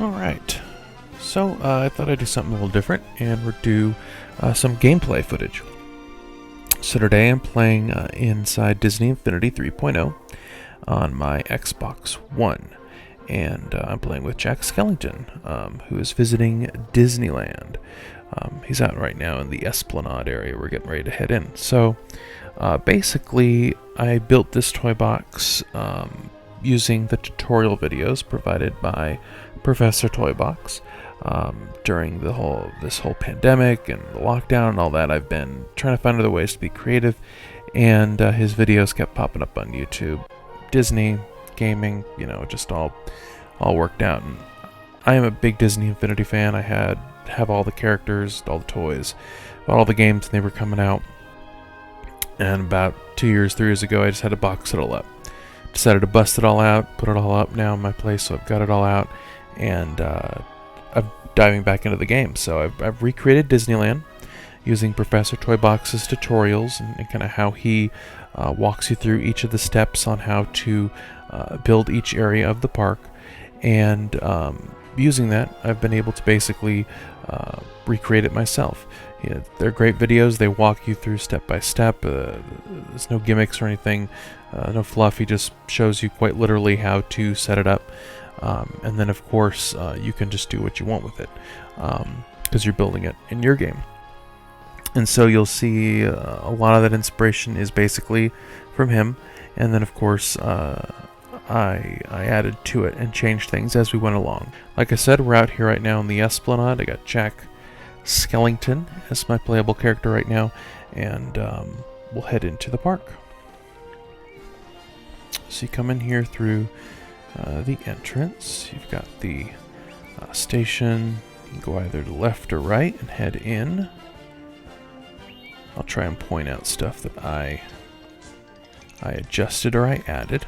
Alright, so I thought I'd do something a little different, and we'll do some gameplay footage. So today I'm playing inside Disney Infinity 3.0 on my Xbox One, and I'm playing with Jack Skellington, who is visiting Disneyland. He's out right now in the Esplanade area. We're getting ready to head in. So basically, I built this toy box using the tutorial videos provided by Professor Toybox. During this whole pandemic and the lockdown and all that, I've been trying to find other ways to be creative, and his videos kept popping up on YouTube. Disney, gaming, just all worked out. And I am a big Disney Infinity fan. I have all the characters, all the toys, all the games, and they were coming out. And about 3 years ago, I just had to box it all up. Decided to bust it all out, put it all up now in my place, so I've got it all out, and I'm diving back into the game. So I've recreated Disneyland using Professor Toybox's tutorials and kind of how he walks you through each of the steps on how to build each area of the park. And using that, I've been able to basically recreate it myself. They're great videos. They walk you through step by step. There's no gimmicks or anything, no fluff. He just shows you quite literally how to set it up. And then, of course, you can just do what you want with it because you're building it in your game. And so you'll see a lot of that inspiration is basically from him. And then, of course, I added to it and changed things as we went along. Like I said, we're out here right now in the Esplanade. I got Jack Skellington as my playable character right now, and we'll head into the park. So you come in here through the entrance. You've got the station. You can go either to left or right and head in. I'll try and point out stuff that I adjusted or I added.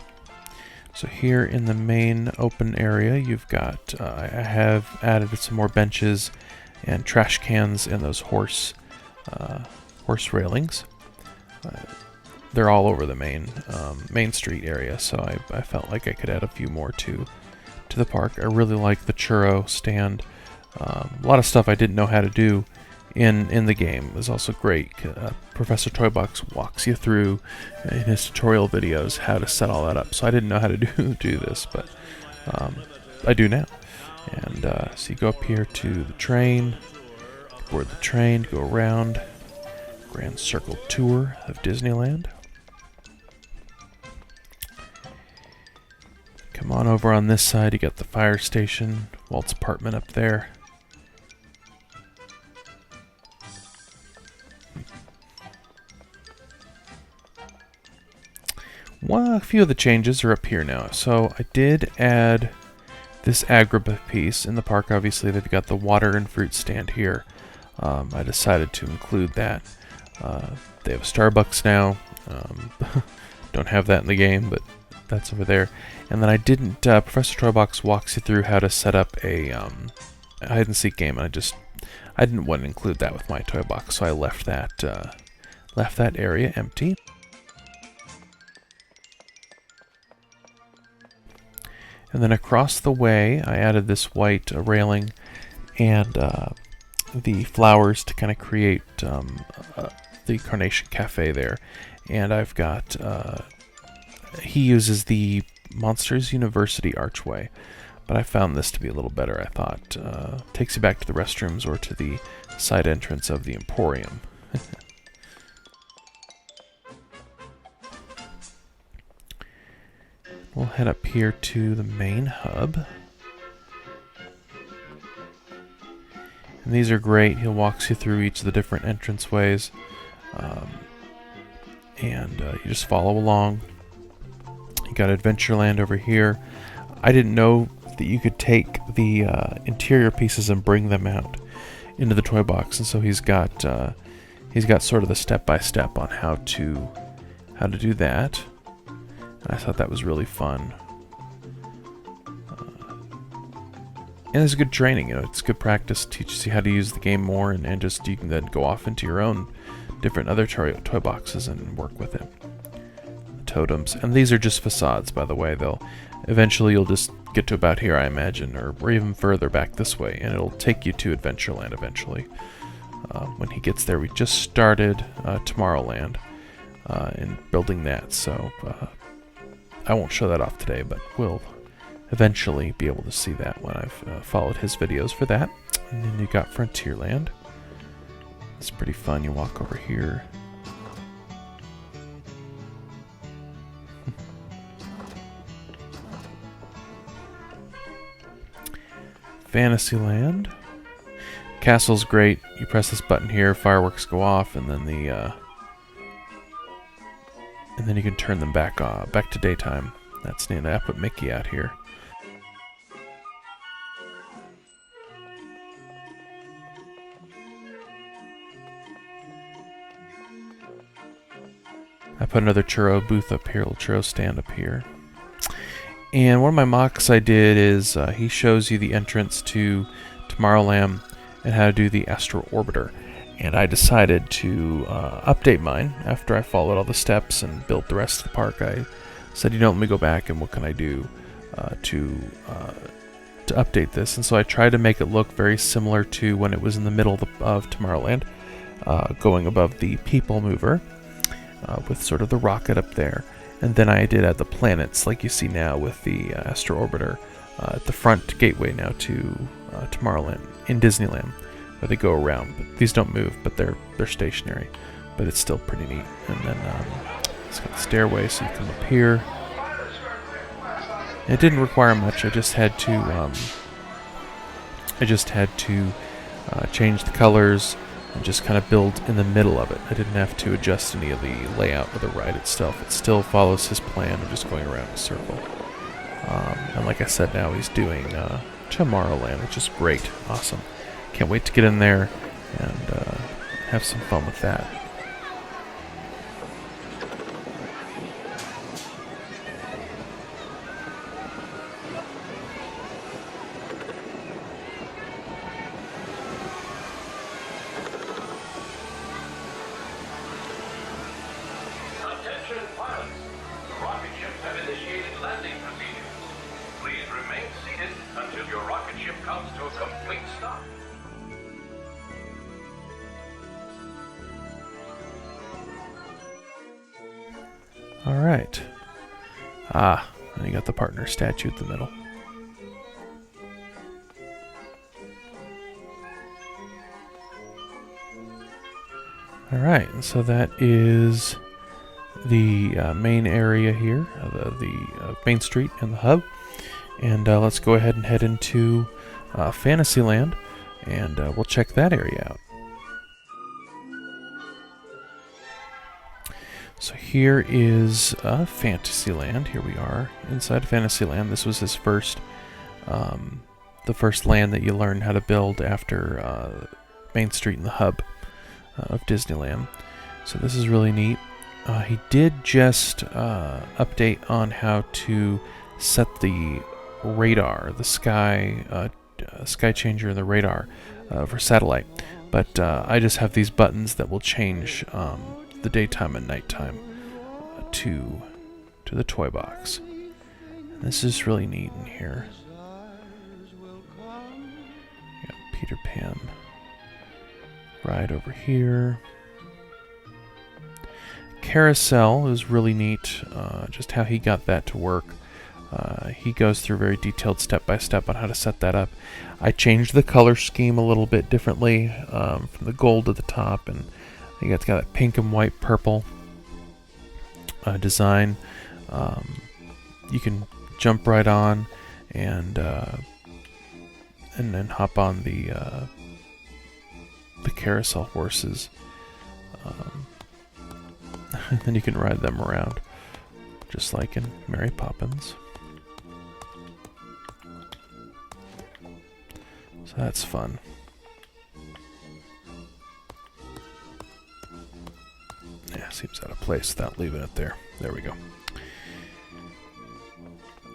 So here in the main open area, you've got, I have added some more benches and trash cans and those horse railings. They're all over the main street area, so I felt like I could add a few more to the park. I really like the churro stand. A lot of stuff I didn't know how to do in the game is also great. Professor Toybox walks you through in his tutorial videos how to set all that up. So I didn't know how to do this, but I do now. And so you go up here to the train, board the train, go around, grand circle tour of Disneyland. Come on over on this side, you got the fire station, Walt's apartment up there. Well, a few of the changes are up here now. So I did add this Agrabah piece in the park. Obviously, they've got the water and fruit stand here. I decided to include that. They have a Starbucks now. Don't have that in the game, but that's over there. And then I didn't. Professor Toybox walks you through how to set up a hide and seek game, and I didn't want to include that with my toy box, so I left that area empty. And then across the way, I added this white railing and the flowers to kind of create the Carnation Cafe there. And I've got, he uses the Monsters University archway, but I found this to be a little better, I thought. Takes you back to the restrooms or to the side entrance of the Emporium. We'll head up here to the main hub. And these are great. He walks you through each of the different entranceways. And you just follow along. You got Adventureland over here. I didn't know that you could take the interior pieces and bring them out into the toy box. And so he's got sort of the step-by-step on how to do that. I thought that was really fun. And it's good training, it's good practice, teaches you how to use the game more, and just you can then go off into your own different other toy boxes and work with it. totems, and these are just facades, by the way. Eventually you'll just get to about here, I imagine, or even further back this way, and it'll take you to Adventureland eventually. When he gets there, we just started Tomorrowland in building that, so I won't show that off today, but we'll eventually be able to see that when I've followed his videos for that. And then you got Frontierland. It's pretty fun. You walk over here. Fantasyland. Castle's great. You press this button here, fireworks go off, and then you can turn them back to daytime. That's neat. I put Mickey out here. I put another churro booth up here, little churro stand up here. And one of my mocks I did is he shows you the entrance to Tomorrowland and how to do the Astro Orbiter. And I decided to update mine after I followed all the steps and built the rest of the park. I said, let me go back and what can I do to update this. And so I tried to make it look very similar to when it was in the middle of Tomorrowland, going above the People Mover with sort of the rocket up there. And then I did add the planets like you see now with the Astro Orbiter at the front gateway now to Tomorrowland in Disneyland, where they go around. But these don't move, but they're stationary. But it's still pretty neat. And then it's got the stairway, so you come up here. And it didn't require much. I just had to change the colors and just kind of build in the middle of it. I didn't have to adjust any of the layout of the ride itself. It still follows his plan of just going around in a circle. And like I said, now he's doing Tomorrowland, which is great. Awesome. Can't wait to get in there and have some fun with that. Attention pilots, the rocket ships have initiated landing procedures. Please remain seated until your rocket ship comes to a complete stop. All right. And you got the partner statue at the middle. All right, and so that is the main area here, the Main Street and the hub. And let's go ahead and head into Fantasyland, and we'll check that area out. So here is Fantasyland. Here we are inside Fantasyland. This was his first, the first land that you learn how to build after Main Street and the hub of Disneyland. So this is really neat. He did just update on how to set the radar, the sky changer and the radar for satellite. But I just have these buttons that will change the daytime and nighttime to the toy box. And this is really neat in here. Got Peter Pan ride over here. Carousel is really neat, just how he got that to work. He goes through very detailed step-by-step on how to set that up. I changed the color scheme a little bit differently, from the gold to the top, and it's got that pink and white purple design. You can jump right on and then hop on the carousel horses. And then you can ride them around, just like in Mary Poppins. So that's fun. Yeah, seems out of place without leaving it there. There we go.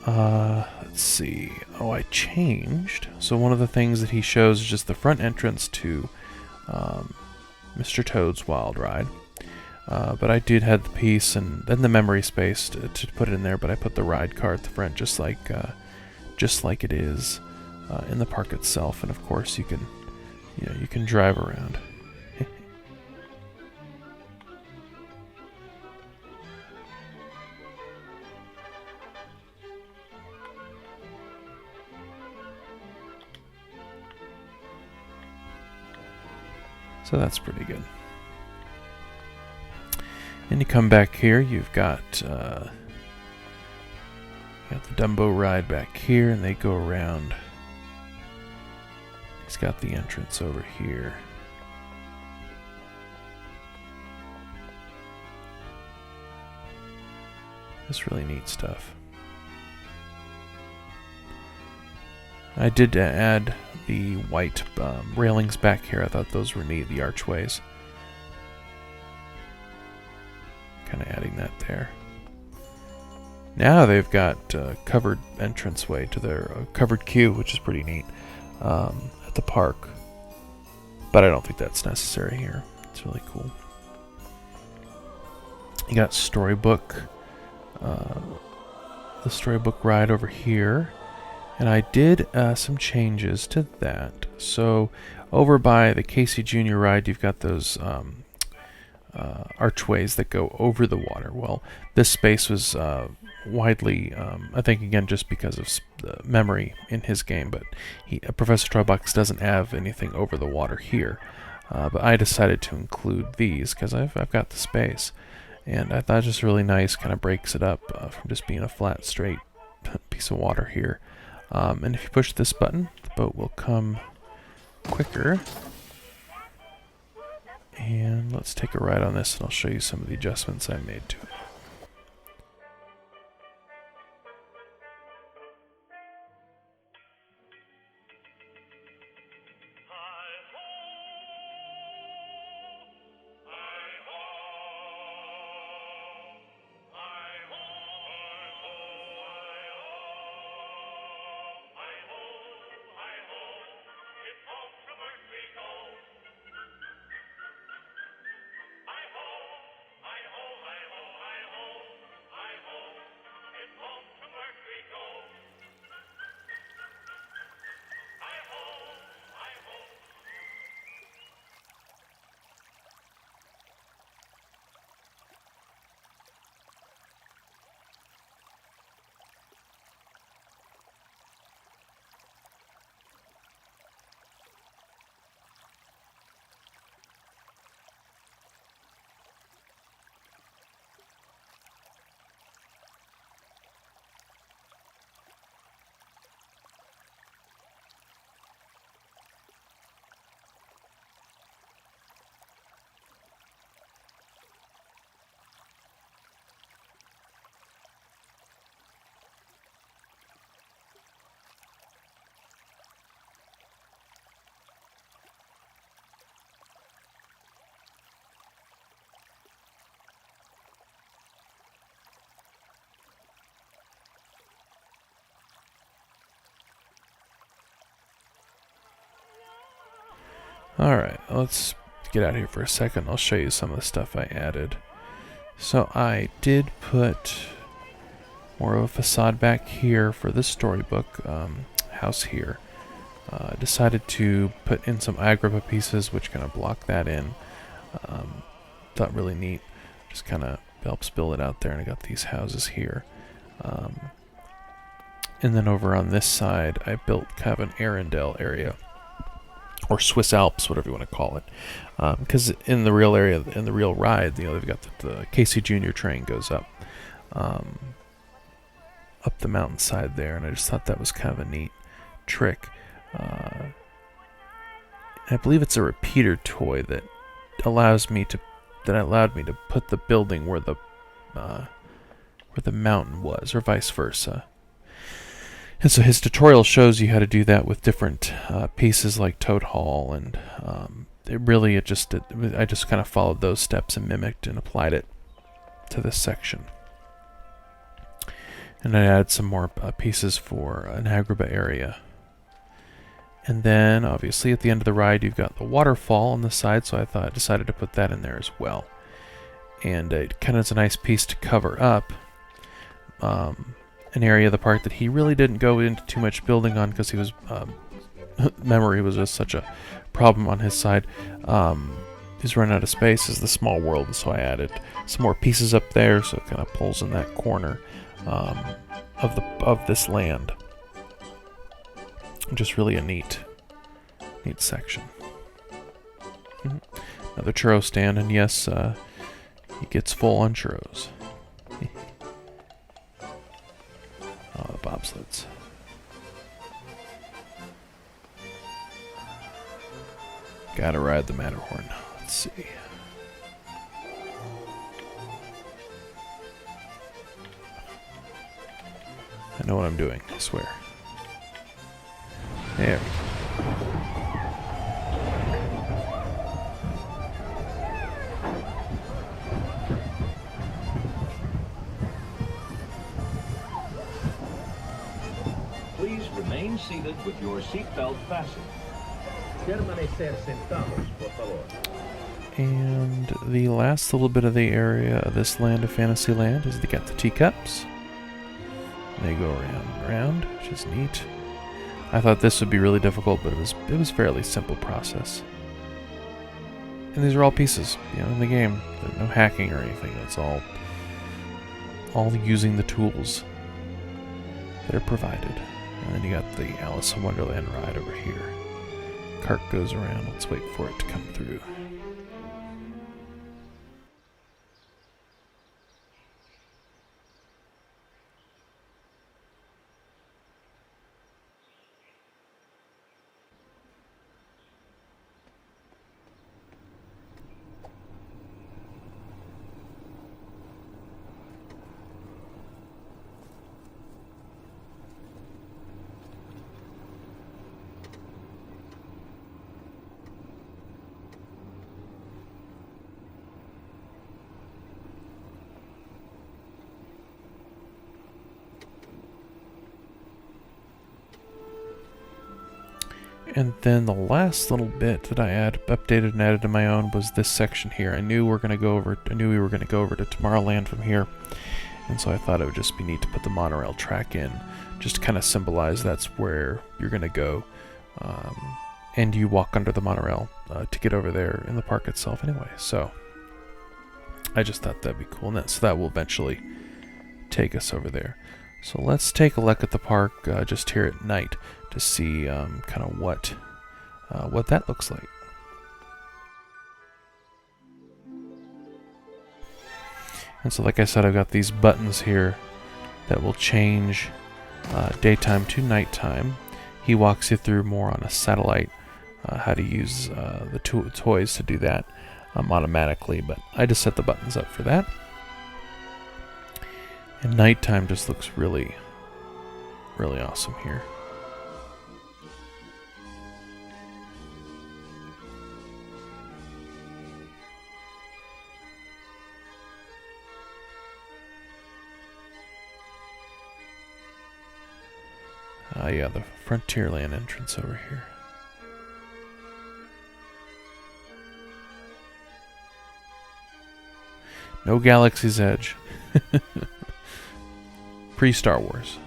Let's see. Oh, I changed. So one of the things that he shows is just the front entrance to Mr. Toad's Wild Ride. But I did have the piece and then the memory space to put it in there, but I put the ride car at the front just like it is in the park itself, and of course you can drive around. So that's pretty good. And you come back here, you've got the Dumbo ride back here, and they go around. He's got the entrance over here. That's really neat stuff. I did add the white railings back here. I thought those were neat, the archways. Kind of adding that there. Now they've got covered entranceway to their covered queue, which is pretty neat at the park. But I don't think that's necessary here. It's really cool. You got Storybook, the Storybook ride over here. And I did some changes to that. So over by the Casey Jr. ride, you've got those archways that go over the water. Well, this space was widely, I think again just because of the memory in his game, but Professor Toybox doesn't have anything over the water here. But I decided to include these because I've got the space. And I thought it was just really nice, kind of breaks it up from just being a flat, straight piece of water here. And if you push this button, the boat will come quicker. And let's take a ride on this, and I'll show you some of the adjustments I made to it. Alright, let's get out of here for a second. I'll show you some of the stuff I added. So I did put more of a facade back here for the Storybook house here. Decided to put in some Agrippa pieces which kind of block that in. Thought really neat. Just kind of helps build it out there, and I got these houses here. And then over on this side I built kind of an Arendelle area. Or Swiss Alps, whatever you want to call it, because in the real area, in the real ride, they've got the Casey Jr. train goes up the mountainside there, and I just thought that was kind of a neat trick. I believe it's a repeater toy that allowed me to put the building where the mountain was, or vice versa. And so his tutorial shows you how to do that with different pieces like Toad Hall, and I just kind of followed those steps and mimicked and applied it to this section. And I added some more pieces for an Agrippa area. And then obviously at the end of the ride you've got the waterfall on the side, so I decided to put that in there as well. and it kind of is a nice piece to cover up an area of the park that he really didn't go into too much building on because he was memory was just such a problem on his side. He's run out of space as the small world, so I added some more pieces up there, so it kind of pulls in that corner of this land. Just really a neat section. Another churro stand, and yes, he gets full on churros. Oh, the bobsleds. Gotta ride the Matterhorn. Let's see. I know what I'm doing, I swear. There we go. Please remain seated with your seatbelt fastened. Permanecer sentados, por favor. And the last little bit of the area of this land of Fantasyland is they got the teacups. They go around and around, which is neat. I thought this would be really difficult, but it was fairly simple process. And these are all pieces, in the game. There's no hacking or anything. It's all using the tools that are provided. And then you got the Alice in Wonderland ride over here. Cart goes around. Let's wait for it to come through. And then the last little bit that I updated and added to my own was this section here. I knew we were going to go over to Tomorrowland from here, and so I thought it would just be neat to put the monorail track in, just to kind of symbolize that's where you're going to go, and you walk under the monorail to get over there in the park itself anyway. So I just thought that'd be cool, and so that will eventually take us over there. So let's take a look at the park just here at night to see kind of what that looks like. And so, like I said, I've got these buttons here that will change daytime to nighttime. He walks you through more on a satellite how to use the toys to do that automatically, but I just set the buttons up for that. And nighttime just looks really, really awesome here. Yeah, the Frontierland entrance over here. No Galaxy's Edge. Pre-Star Wars.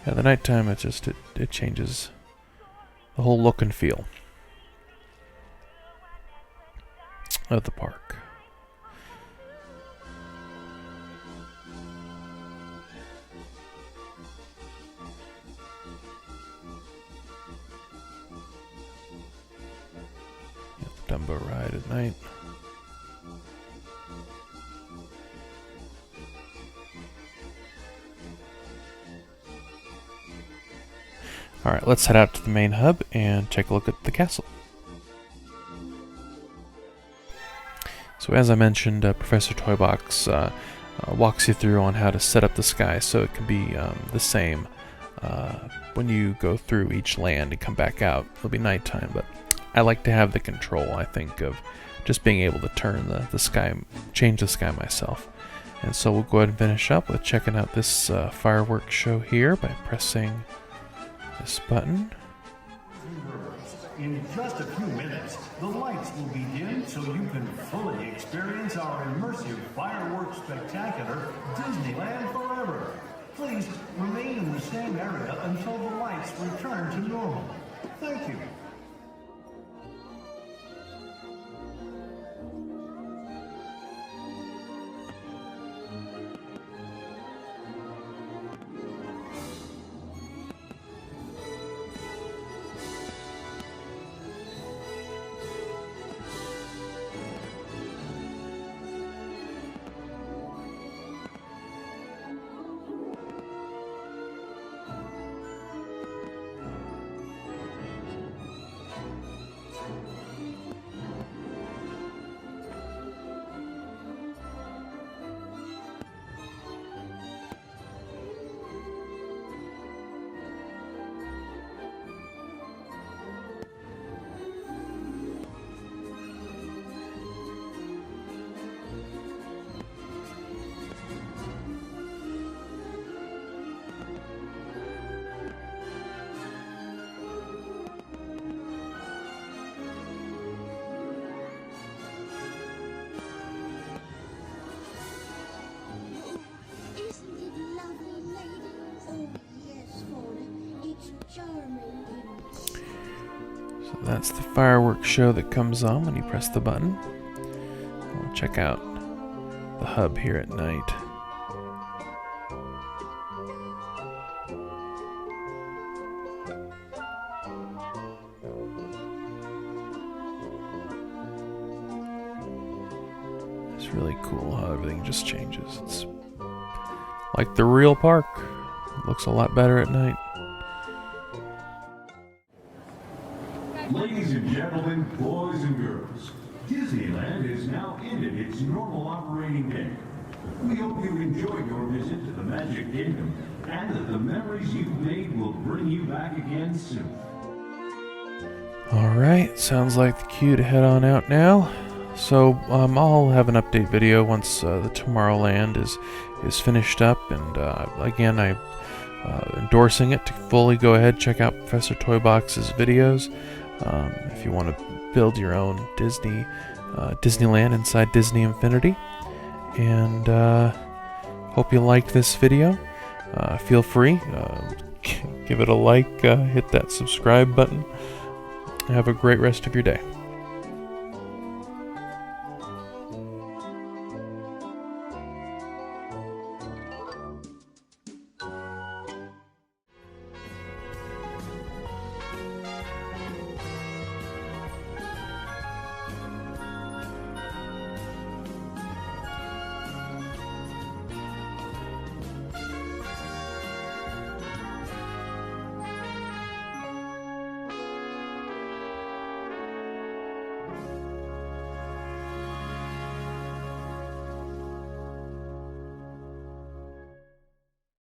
Yeah, the nighttime, it changes the whole look and feel of the park. The Dumbo ride at night. Alright, let's head out to the main hub and take a look at the castle. So as I mentioned, Professor Toybox walks you through on how to set up the sky so it can be the same when you go through each land and come back out. It'll be nighttime, but I like to have the control, I think, of just being able to turn the sky, change the sky myself. And so we'll go ahead and finish up with checking out this fireworks show here by pressing this button. In just a few minutes, the lights will be dimmed so you can fully experience our immersive fireworks spectacular, Disneyland Forever. Please remain in the same area until the lights return to normal. Thank you. So that's the fireworks show that comes on when you press the button. We'll check out the hub here at night. It's really cool how everything just changes. It's like the real park. It looks a lot better at night. Ladies and gentlemen, boys and girls, Disneyland has now ended its normal operating day. We hope you enjoyed your visit to the Magic Kingdom and that the memories you've made will bring you back again soon. Alright, sounds like the cue to head on out now. So I'll have an update video once the Tomorrowland is finished up, and again I'm endorsing it to fully go ahead check out Professor Toybox's videos. If you want to build your own Disneyland inside Disney Infinity. And hope you liked this video. Feel free, give it a like, hit that subscribe button. Have a great rest of your day.